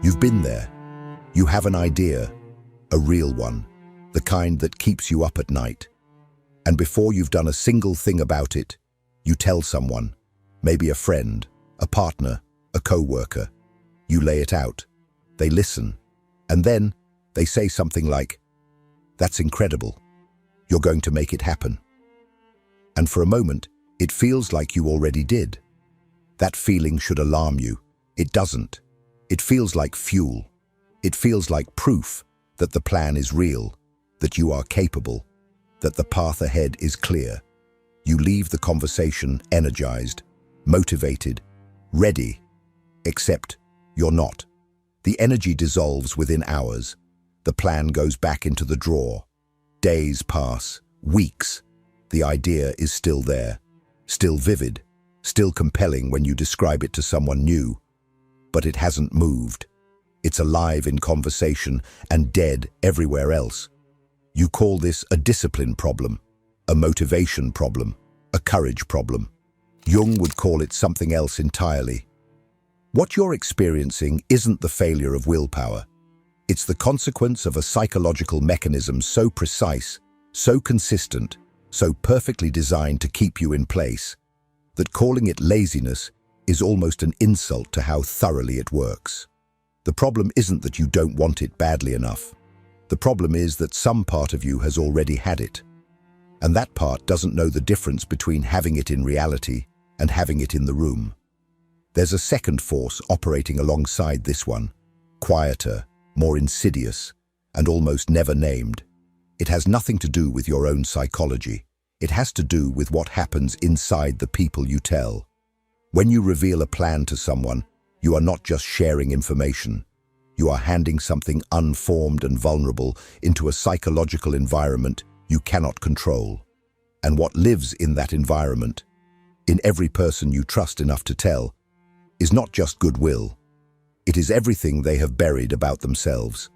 You've been there. You have an idea, a real one, the kind that keeps you up at night. And before you've done a single thing about it, you tell someone, maybe a friend, a partner, a co-worker. You lay it out. They listen. And then they say something like, "That's incredible. You're going to make it happen." And for a moment, it feels like you already did. That feeling should alarm you. It doesn't. It feels like fuel. It feels like proof that the plan is real, that you are capable, that the path ahead is clear. You leave the conversation energized, motivated, ready, except you're not. The energy dissolves within hours. The plan goes back into the drawer. Days pass, weeks. The idea is still there, still vivid, still compelling when you describe it to someone new. But it hasn't moved. It's alive in conversation and dead everywhere else. You call this a discipline problem, a motivation problem, a courage problem. Jung would call it something else entirely. What you're experiencing isn't the failure of willpower. It's the consequence of a psychological mechanism so precise, so consistent, so perfectly designed to keep you in place, that calling it laziness is almost an insult to how thoroughly it works. The problem isn't that you don't want it badly enough. The problem is that some part of you has already had it. And that part doesn't know the difference between having it in reality and having it in the room. There's a second force operating alongside this one, quieter, more insidious, and almost never named. It has nothing to do with your own psychology. It has to do with what happens inside the people you tell. When you reveal a plan to someone, you are not just sharing information. You are handing something unformed and vulnerable into a psychological environment you cannot control. And what lives in that environment, in every person you trust enough to tell, is not just goodwill. It is everything they have buried about themselves.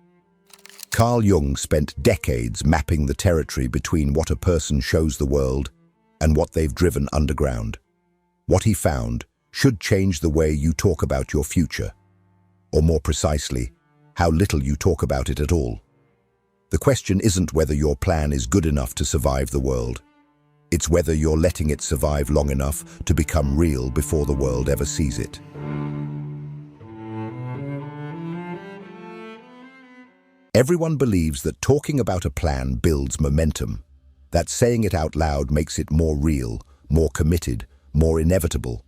Carl Jung spent decades mapping the territory between what a person shows the world and what they've driven underground. What he found should change the way you talk about your future, or more precisely, how little you talk about it at all. The question isn't whether your plan is good enough to survive the world. It's whether you're letting it survive long enough to become real before the world ever sees it. Everyone believes that talking about a plan builds momentum, that saying it out loud makes it more real, more committed, more inevitable,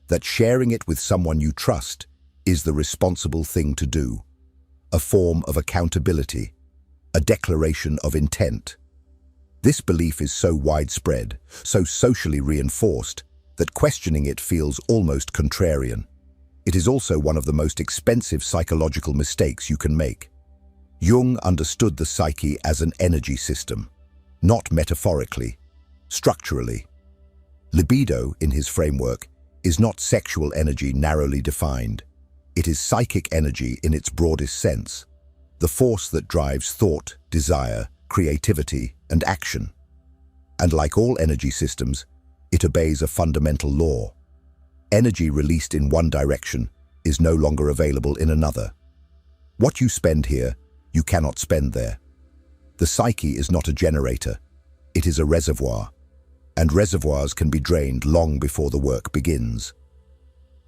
that sharing it with someone you trust is the responsible thing to do, a form of accountability, a declaration of intent. This belief is so widespread, so socially reinforced, that questioning it feels almost contrarian. It is also one of the most expensive psychological mistakes you can make. Jung understood the psyche as an energy system, not metaphorically, structurally. Libido, in his framework, is not sexual energy narrowly defined. It is psychic energy in its broadest sense, the force that drives thought, desire, creativity, and action. And like all energy systems, it obeys a fundamental law. Energy released in one direction is no longer available in another. What you spend here, you cannot spend there. The psyche is not a generator, it is a reservoir, and reservoirs can be drained long before the work begins.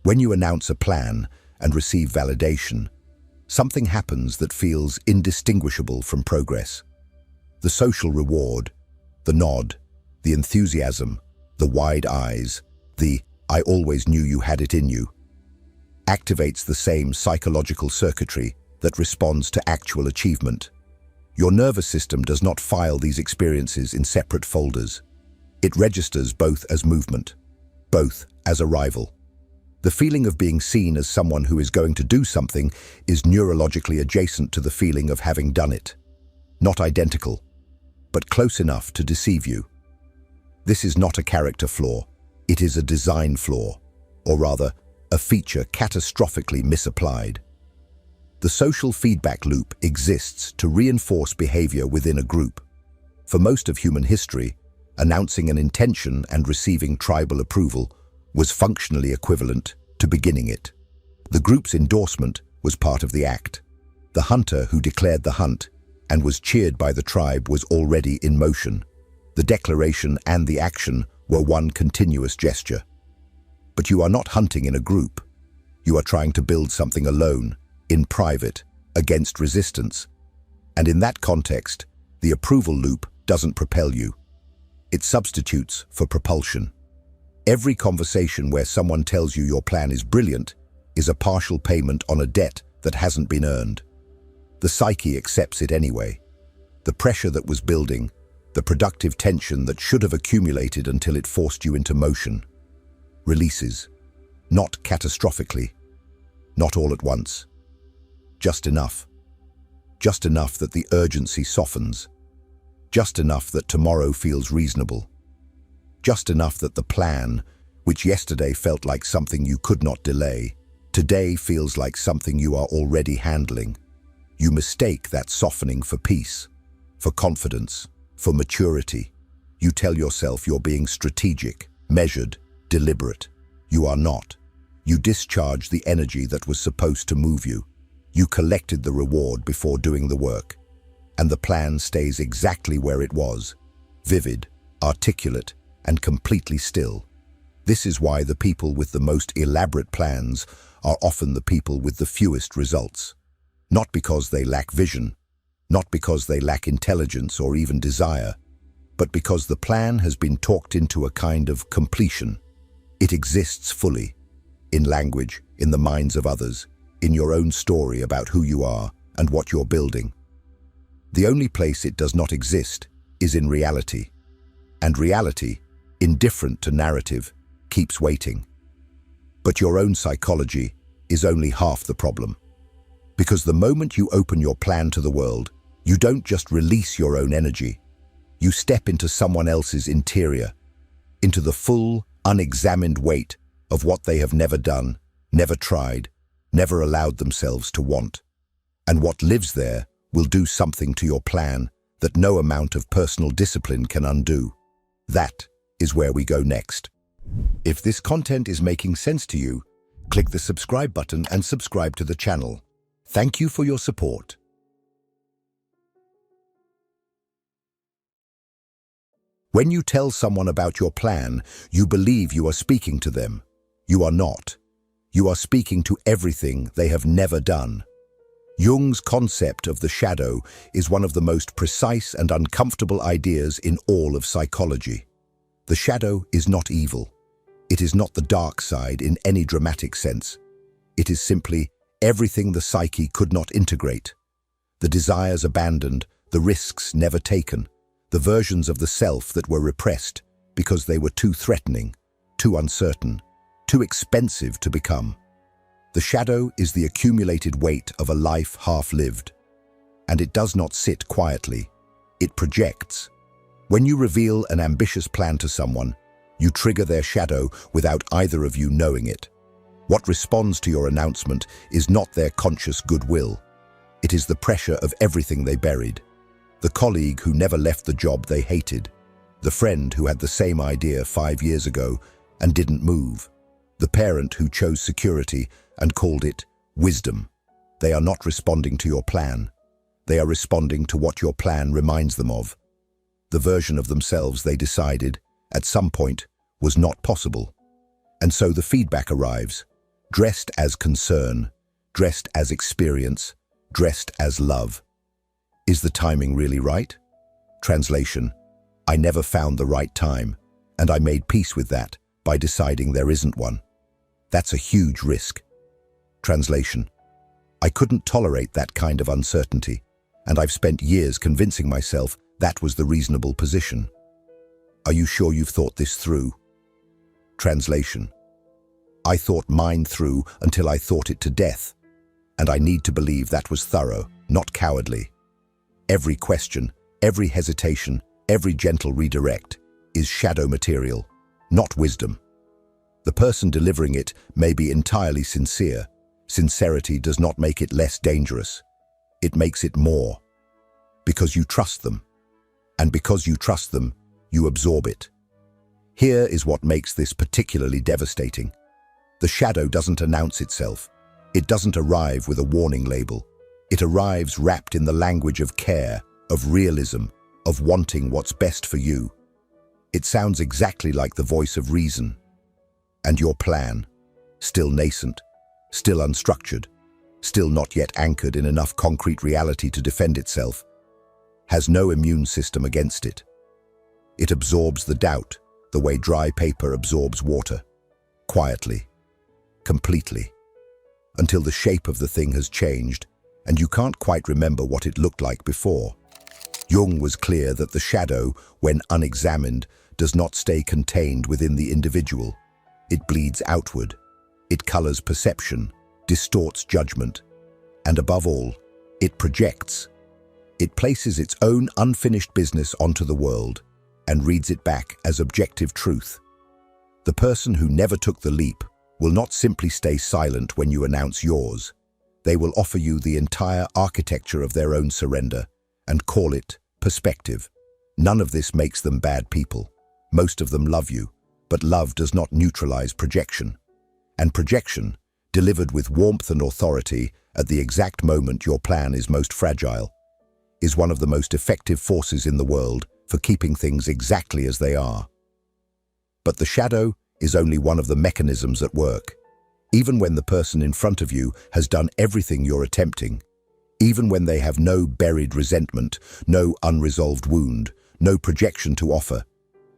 When you announce a plan and receive validation, something happens that feels indistinguishable from progress. The social reward, the nod, the enthusiasm, the wide eyes, the "I always knew you had it in you," activates the same psychological circuitry that responds to actual achievement. Your nervous system does not file these experiences in separate folders. It registers both as movement, both as arrival. The feeling of being seen as someone who is going to do something is neurologically adjacent to the feeling of having done it. Not identical, but close enough to deceive you. This is not a character flaw, it is a design flaw, or rather, a feature catastrophically misapplied. The social feedback loop exists to reinforce behavior within a group. For most of human history, announcing an intention and receiving tribal approval was functionally equivalent to beginning it. The group's endorsement was part of the act. The hunter who declared the hunt and was cheered by the tribe was already in motion. The declaration and the action were one continuous gesture. But you are not hunting in a group. You are trying to build something alone, in private, against resistance. And in that context, the approval loop doesn't propel you. It substitutes for propulsion. Every conversation where someone tells you your plan is brilliant is a partial payment on a debt that hasn't been earned. The psyche accepts it anyway. The pressure that was building, the productive tension that should have accumulated until it forced you into motion, releases, not catastrophically, not all at once, just enough that the urgency softens, just enough that tomorrow feels reasonable, just enough that the plan, which yesterday felt like something you could not delay, today feels like something you are already handling. You mistake that softening for peace, for confidence, for maturity. You tell yourself you're being strategic, measured, deliberate. You are not. You discharge the energy that was supposed to move you. You collected the reward before doing the work. And the plan stays exactly where it was, vivid, articulate, and completely still. This is why the people with the most elaborate plans are often the people with the fewest results. Not because they lack vision, not because they lack intelligence or even desire, but because the plan has been talked into a kind of completion. It exists fully, in language, in the minds of others, in your own story about who you are and what you're building. The only place it does not exist is in reality. And reality, indifferent to narrative, keeps waiting. But your own psychology is only half the problem. Because the moment you open your plan to the world, you don't just release your own energy. You step into someone else's interior, into the full, unexamined weight of what they have never done, never tried, never allowed themselves to want. And what lives there will do something to your plan that no amount of personal discipline can undo. That is where we go next. If this content is making sense to you, click the subscribe button and subscribe to the channel. Thank you for your support. When you tell someone about your plan, you believe you are speaking to them. You are not. You are speaking to everything they have never done. Jung's concept of the shadow is one of the most precise and uncomfortable ideas in all of psychology. The shadow is not evil. It is not the dark side in any dramatic sense. It is simply everything the psyche could not integrate. The desires abandoned, the risks never taken, the versions of the self that were repressed because they were too threatening, too uncertain, too expensive to become. The shadow is the accumulated weight of a life half-lived. And it does not sit quietly. It projects. When you reveal an ambitious plan to someone, you trigger their shadow without either of you knowing it. What responds to your announcement is not their conscious goodwill. It is the pressure of everything they buried. The colleague who never left the job they hated. The friend who had the same idea 5 years ago and didn't move. The parent who chose security and called it wisdom. They are not responding to your plan. They are responding to what your plan reminds them of. The version of themselves they decided, at some point, was not possible. And so the feedback arrives. Dressed as concern, dressed as experience, dressed as love. Is the timing really right? Translation: I never found the right time, and I made peace with that by deciding there isn't one. That's a huge risk. Translation: I couldn't tolerate that kind of uncertainty, and I've spent years convincing myself that was the reasonable position. Are you sure you've thought this through? Translation: I thought mine through until I thought it to death, and I need to believe that was thorough, not cowardly. Every question, every hesitation, every gentle redirect is shadow material, not wisdom. The person delivering it may be entirely sincere. Sincerity does not make it less dangerous. It makes it more. Because you trust them. And because you trust them, you absorb it. Here is what makes this particularly devastating. The shadow doesn't announce itself. It doesn't arrive with a warning label. It arrives wrapped in the language of care, of realism, of wanting what's best for you. It sounds exactly like the voice of reason. And your plan, still nascent, still unstructured, still not yet anchored in enough concrete reality to defend itself, has no immune system against it. It absorbs the doubt the way dry paper absorbs water, quietly, completely, until the shape of the thing has changed and you can't quite remember what it looked like before. Jung was clear that the shadow, when unexamined, does not stay contained within the individual. It bleeds outward. It colors perception, distorts judgment, and above all, it projects. It places its own unfinished business onto the world and reads it back as objective truth. The person who never took the leap will not simply stay silent when you announce yours. They will offer you the entire architecture of their own surrender and call it perspective. None of this makes them bad people. Most of them love you, but love does not neutralize projection. And projection, delivered with warmth and authority at the exact moment your plan is most fragile, is one of the most effective forces in the world for keeping things exactly as they are. But the shadow is only one of the mechanisms at work. Even when the person in front of you has done everything you're attempting, even when they have no buried resentment, no unresolved wound, no projection to offer,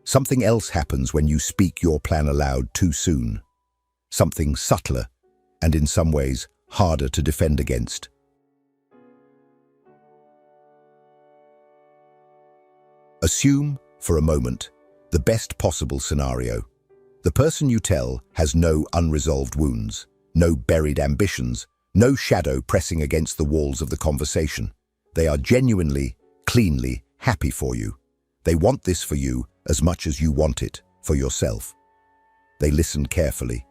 something else happens when you speak your plan aloud too soon. Something subtler, and in some ways harder to defend against. Assume, for a moment, the best possible scenario. The person you tell has no unresolved wounds, no buried ambitions, no shadow pressing against the walls of the conversation. They are genuinely, cleanly happy for you. They want this for you as much as you want it for yourself. They listen carefully,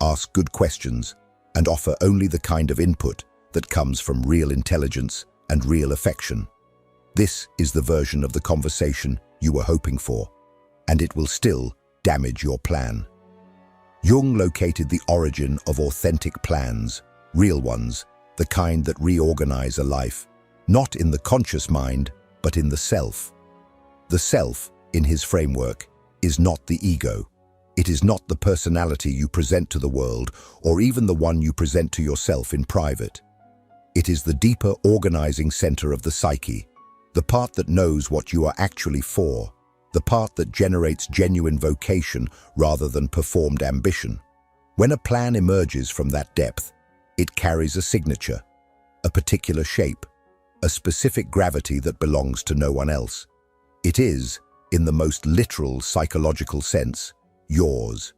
ask good questions, and offer only the kind of input that comes from real intelligence and real affection. This is the version of the conversation you were hoping for, and it will still damage your plan. Jung located the origin of authentic plans, real ones, the kind that reorganize a life, not in the conscious mind, but in the self. The self, in his framework, is not the ego. It is not the personality you present to the world, or even the one you present to yourself in private. It is the deeper organizing center of the psyche, the part that knows what you are actually for, the part that generates genuine vocation rather than performed ambition. When a plan emerges from that depth, it carries a signature, a particular shape, a specific gravity that belongs to no one else. It is, in the most literal psychological sense, yours.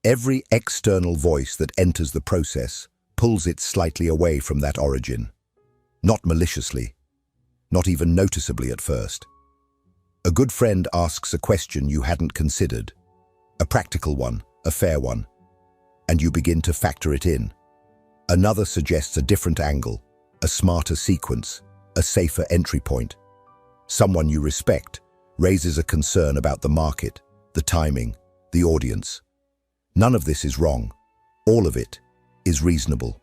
Every external voice that enters the process pulls it slightly away from that origin. Not maliciously, not even noticeably at first. A good friend asks a question you hadn't considered, a practical one, a fair one, and you begin to factor it in. Another suggests a different angle, a smarter sequence, a safer entry point. Someone you respect raises a concern about the market, the timing, the audience. None of this is wrong. All of it is reasonable.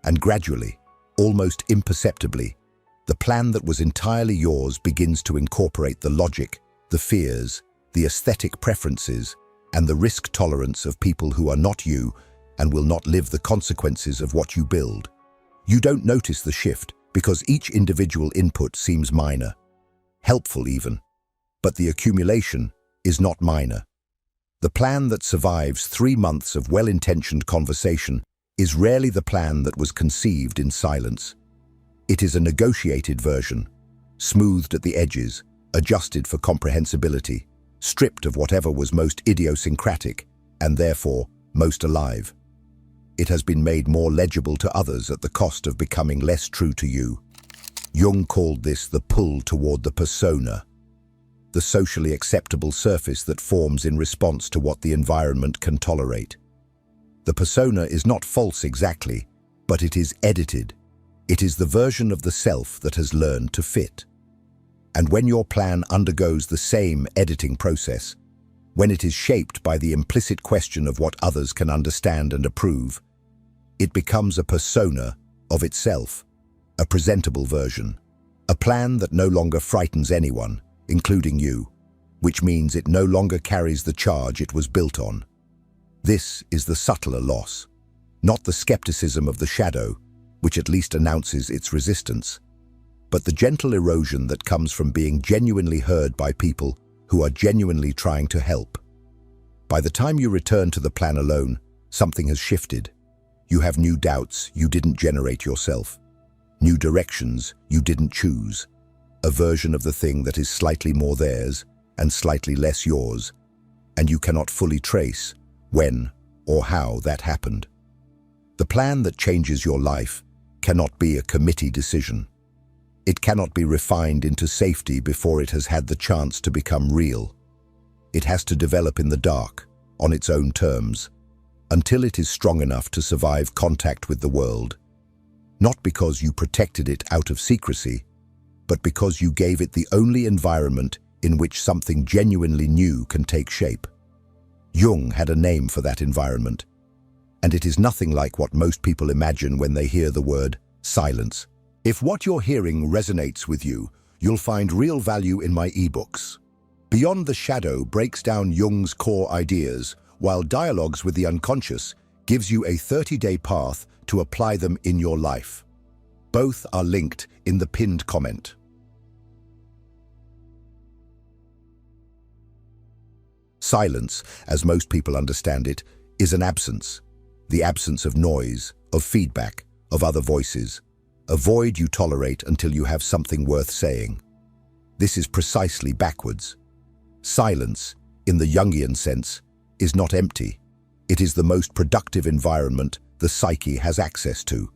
And gradually, almost imperceptibly, the plan that was entirely yours begins to incorporate the logic, the fears, the aesthetic preferences, and the risk tolerance of people who are not you and will not live the consequences of what you build. You don't notice the shift because each individual input seems minor, helpful even, but the accumulation is not minor. The plan that survives 3 months of well-intentioned conversation is rarely the plan that was conceived in silence. It is a negotiated version, smoothed at the edges, adjusted for comprehensibility, stripped of whatever was most idiosyncratic and therefore most alive. It has been made more legible to others at the cost of becoming less true to you. Jung called this the pull toward the persona, the socially acceptable surface that forms in response to what the environment can tolerate. The persona is not false exactly, but it is edited. It is the version of the self that has learned to fit. And when your plan undergoes the same editing process, when it is shaped by the implicit question of what others can understand and approve, It becomes a persona of itself, a presentable version, a plan that no longer frightens anyone, including you, which means it no longer carries the charge it was built on. This is the subtler loss, not the skepticism of the shadow, which at least announces its resistance, but the gentle erosion that comes from being genuinely heard by people who are genuinely trying to help. By the time you return to the plan alone, something has shifted. You have new doubts you didn't generate yourself, new directions you didn't choose, a version of the thing that is slightly more theirs and slightly less yours, and you cannot fully trace when or how that happened. The plan that changes your life cannot be a committee decision. It cannot be refined into safety before it has had the chance to become real. It has to develop in the dark, on its own terms, until it is strong enough to survive contact with the world, not because you protected it out of secrecy, but because you gave it the only environment in which something genuinely new can take shape. Jung had a name for that environment, and it is nothing like what most people imagine when they hear the word silence. If what you're hearing resonates with you, you'll find real value in my ebooks. Beyond the Shadow breaks down Jung's core ideas, while Dialogues with the Unconscious gives you a 30-day path to apply them in your life. Both are linked in the pinned comment. Silence, as most people understand it, is an absence. The absence of noise, of feedback, of other voices. A void you tolerate until you have something worth saying. This is precisely backwards. Silence, in the Jungian sense, is not empty. It is the most productive environment the psyche has access to.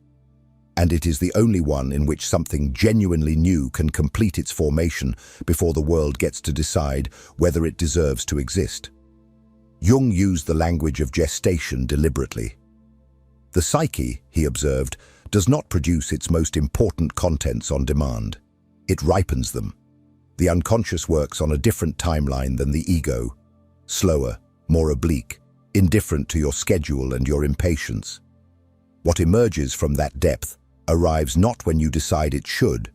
And it is the only one in which something genuinely new can complete its formation before the world gets to decide whether it deserves to exist. Jung used the language of gestation deliberately. The psyche, he observed, does not produce its most important contents on demand. It ripens them. The unconscious works on a different timeline than the ego, slower, more oblique, indifferent to your schedule and your impatience. What emerges from that depth arrives not when you decide it should,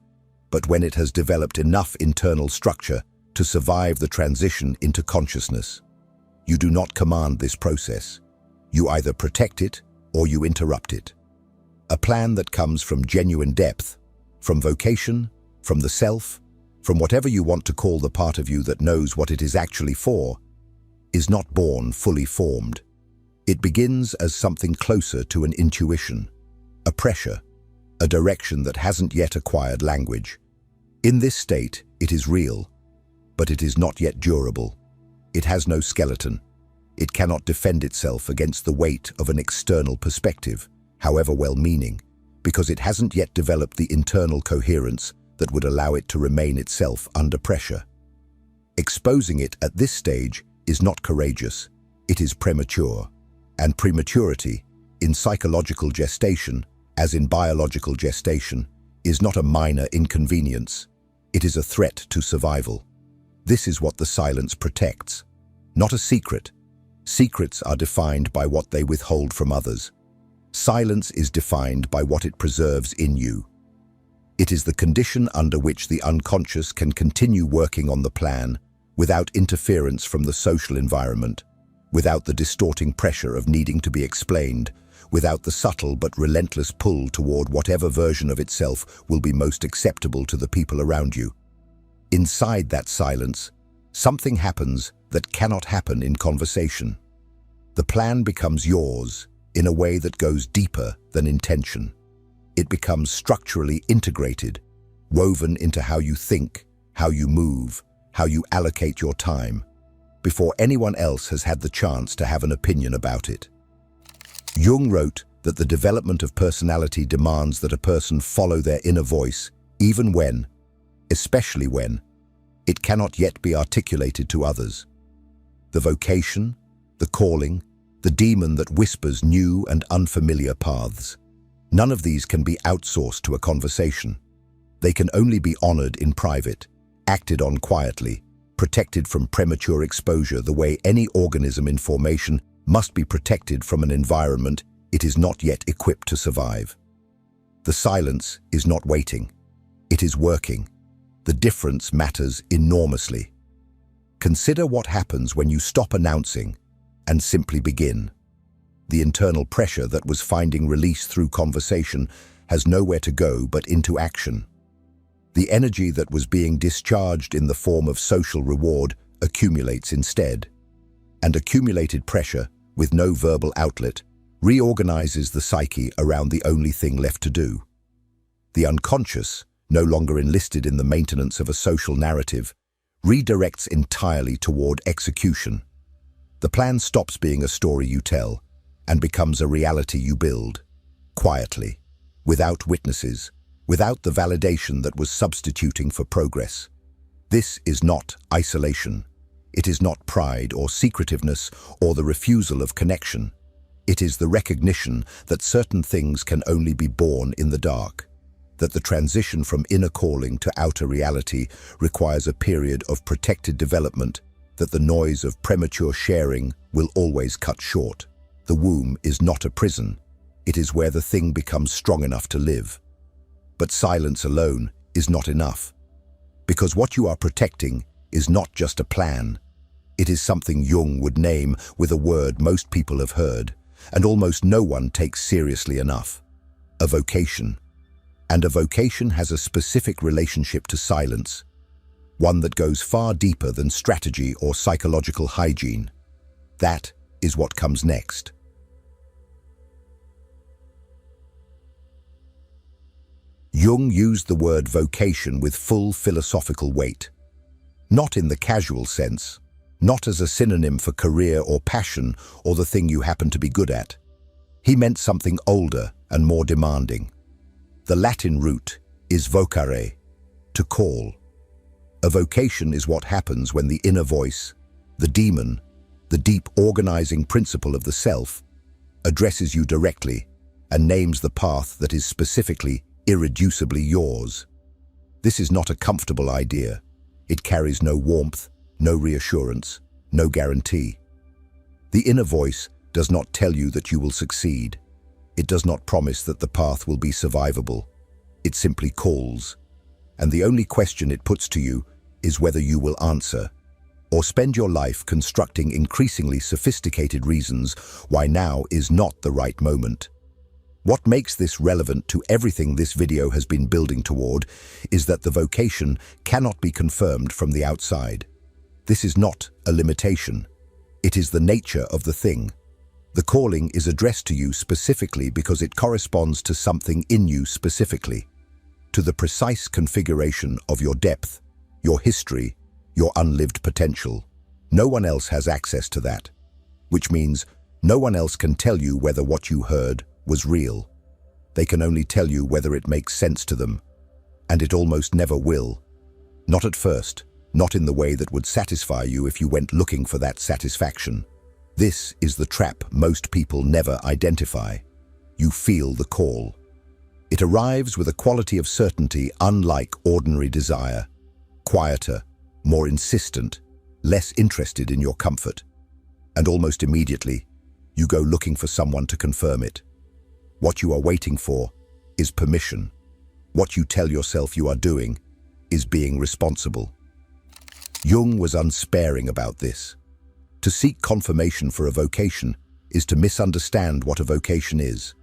but when it has developed enough internal structure to survive the transition into consciousness. You do not command this process. You either protect it or you interrupt it. A plan that comes from genuine depth, from vocation, from the self, from whatever you want to call the part of you that knows what it is actually for, is not born fully formed. It begins as something closer to an intuition, a pressure, a direction that hasn't yet acquired language. In this state, it is real, but it is not yet durable. It has no skeleton. It cannot defend itself against the weight of an external perspective, however well-meaning, because it hasn't yet developed the internal coherence that would allow it to remain itself under pressure. Exposing it at this stage is not courageous, it is premature. And prematurity, in psychological gestation, as in biological gestation, is not a minor inconvenience. It is a threat to survival. This is what the silence protects. Not a secret. Secrets are defined by what they withhold from others. Silence is defined by what it preserves in you. It is the condition under which the unconscious can continue working on the plan without interference from the social environment, without the distorting pressure of needing to be explained, without the subtle but relentless pull toward whatever version of itself will be most acceptable to the people around you. Inside that silence, something happens that cannot happen in conversation. The plan becomes yours in a way that goes deeper than intention. It becomes structurally integrated, woven into how you think, how you move, how you allocate your time, before anyone else has had the chance to have an opinion about it. Jung wrote that the development of personality demands that a person follow their inner voice, even when, especially when, it cannot yet be articulated to others. The vocation, the calling, the demon that whispers new and unfamiliar paths. None of these can be outsourced to a conversation. They can only be honored in private, acted on quietly, protected from premature exposure the way any organism in formation must be protected from an environment it is not yet equipped to survive. The silence is not waiting. It is working. The difference matters enormously. Consider what happens when you stop announcing and simply begin. The internal pressure that was finding release through conversation has nowhere to go but into action. The energy that was being discharged in the form of social reward accumulates instead. And accumulated pressure, with no verbal outlet, reorganizes the psyche around the only thing left to do. The unconscious, no longer enlisted in the maintenance of a social narrative, redirects entirely toward execution. The plan stops being a story you tell and becomes a reality you build, quietly, without witnesses, without the validation that was substituting for progress. This is not isolation. It is not pride or secretiveness or the refusal of connection. It is the recognition that certain things can only be born in the dark, that the transition from inner calling to outer reality requires a period of protected development, that the noise of premature sharing will always cut short. The womb is not a prison. It is where the thing becomes strong enough to live. But silence alone is not enough, because what you are protecting is not just a plan. It is something Jung would name with a word most people have heard, and almost no one takes seriously enough: a vocation. And a vocation has a specific relationship to silence, one that goes far deeper than strategy or psychological hygiene. That is what comes next. Jung used the word vocation with full philosophical weight, not in the casual sense, not as a synonym for career or passion or the thing you happen to be good at. He meant something older and more demanding. The Latin root is vocare, to call. A vocation is what happens when the inner voice, the demon, the deep organizing principle of the self, addresses you directly and names the path that is specifically, irreducibly yours. This is not a comfortable idea. It carries no warmth, no reassurance, no guarantee. The inner voice does not tell you that you will succeed. It does not promise that the path will be survivable. It simply calls. And the only question it puts to you is whether you will answer, or spend your life constructing increasingly sophisticated reasons why now is not the right moment. What makes this relevant to everything this video has been building toward is that the vocation cannot be confirmed from the outside. This is not a limitation. It is the nature of the thing. The calling is addressed to you specifically because it corresponds to something in you specifically, to the precise configuration of your depth, your history, your unlived potential. No one else has access to that, which means no one else can tell you whether what you heard was real. They can only tell you whether it makes sense to them, and it almost never will. Not at first, not in the way that would satisfy you if you went looking for that satisfaction. This is the trap most people never identify. You feel the call. It arrives with a quality of certainty unlike ordinary desire, quieter, more insistent, less interested in your comfort. And almost immediately, you go looking for someone to confirm it. What you are waiting for is permission. What you tell yourself you are doing is being responsible. Jung was unsparing about this. To seek confirmation for a vocation is to misunderstand what a vocation is.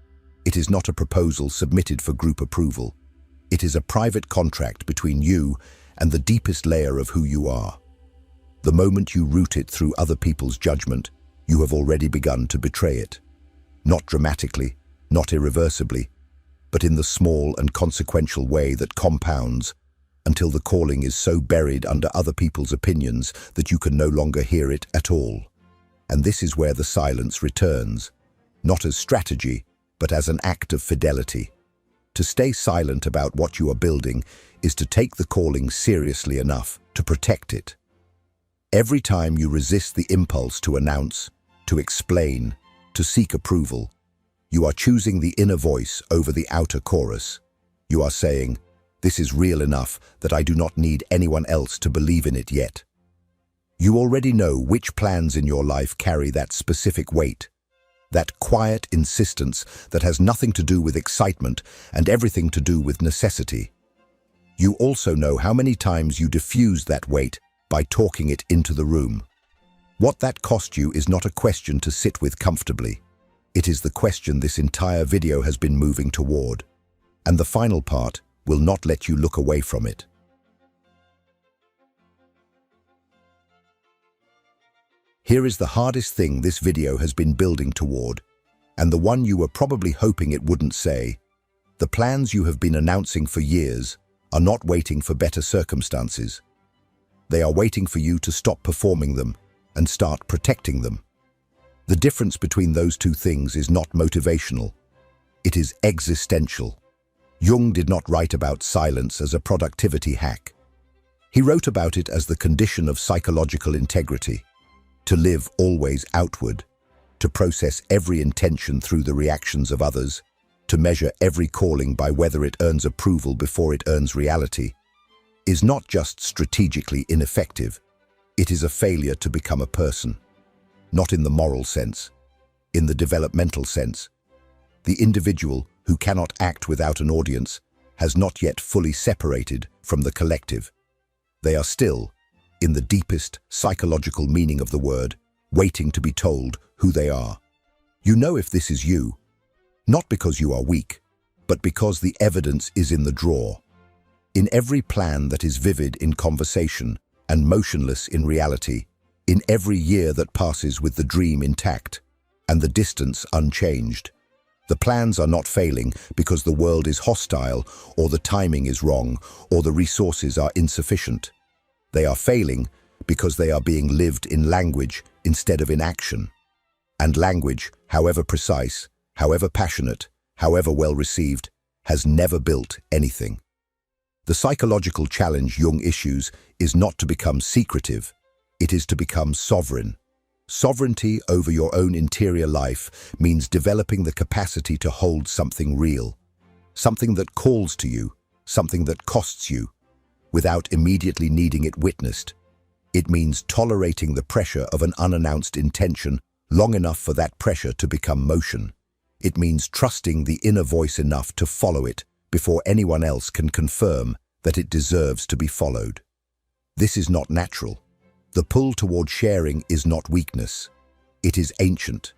It is not a proposal submitted for group approval. It is a private contract between you and the deepest layer of who you are. The moment you root it through other people's judgment, you have already begun to betray it. Not dramatically, not irreversibly, but in the small and consequential way that compounds until the calling is so buried under other people's opinions that you can no longer hear it at all. And this is where the silence returns, not as strategy, but as an act of fidelity. To stay silent about what you are building is to take the calling seriously enough to protect it. Every time you resist the impulse to announce, to explain, to seek approval, you are choosing the inner voice over the outer chorus. You are saying, "This is real enough that I do not need anyone else to believe in it yet." You already know which plans in your life carry that specific weight. That quiet insistence that has nothing to do with excitement and everything to do with necessity. You also know how many times you diffuse that weight by talking it into the room. What that cost you is not a question to sit with comfortably. It is the question this entire video has been moving toward. And the final part will not let you look away from it. Here is the hardest thing this video has been building toward, and the one you were probably hoping it wouldn't say. The plans you have been announcing for years are not waiting for better circumstances. They are waiting for you to stop performing them and start protecting them. The difference between those two things is not motivational. It is existential. Jung did not write about silence as a productivity hack. He wrote about it as the condition of psychological integrity. To live always outward, to process every intention through the reactions of others, to measure every calling by whether it earns approval before it earns reality, is not just strategically ineffective, it is a failure to become a person. Not in the moral sense, in the developmental sense. The individual who cannot act without an audience has not yet fully separated from the collective. They are still, in the deepest psychological meaning of the word, waiting to be told who they are. You know if this is you, not because you are weak, but because the evidence is in the drawer. In every plan that is vivid in conversation and motionless in reality, in every year that passes with the dream intact and the distance unchanged. The plans are not failing because the world is hostile or the timing is wrong or the resources are insufficient. They are failing because they are being lived in language instead of in action. And language, however precise, however passionate, however well received, has never built anything. The psychological challenge Jung issues is not to become secretive, it is to become sovereign. Sovereignty over your own interior life means developing the capacity to hold something real, something that calls to you, something that costs you, without immediately needing it witnessed. It means tolerating the pressure of an unannounced intention long enough for that pressure to become motion. It means trusting the inner voice enough to follow it before anyone else can confirm that it deserves to be followed. This is not natural. The pull toward sharing is not weakness. It is ancient.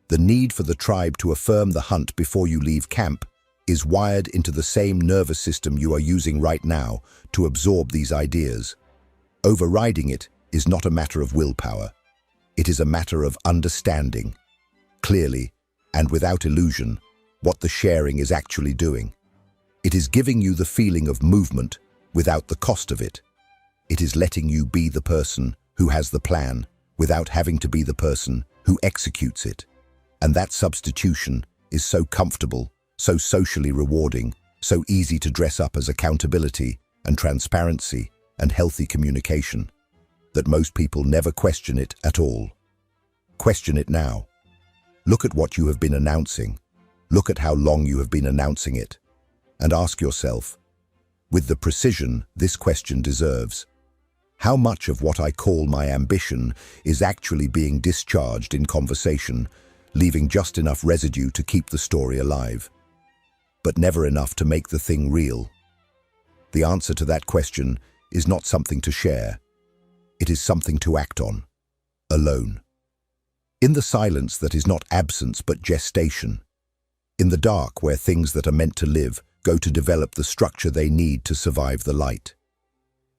The need for the tribe to affirm the hunt before you leave camp is wired into the same nervous system you are using right now to absorb these ideas. Overriding it is not a matter of willpower. It is a matter of understanding, clearly and without illusion, what the sharing is actually doing. It is giving you the feeling of movement without the cost of it. It is letting you be the person who has the plan without having to be the person who executes it. And that substitution is so comfortable, so socially rewarding, so easy to dress up as accountability and transparency and healthy communication, that most people never question it at all. Question it now. Look at what you have been announcing. Look at how long you have been announcing it. And ask yourself, with the precision this question deserves, how much of what I call my ambition is actually being discharged in conversation, leaving just enough residue to keep the story alive, but never enough to make the thing real? The answer to that question is not something to share. It is something to act on, alone. In the silence that is not absence but gestation. In the dark where things that are meant to live go to develop the structure they need to survive the light.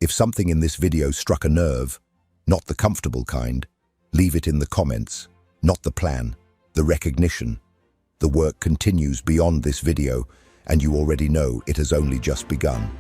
If something in this video struck a nerve, not the comfortable kind, leave it in the comments, not the plan, the recognition. The work continues beyond this video, and you already know it has only just begun.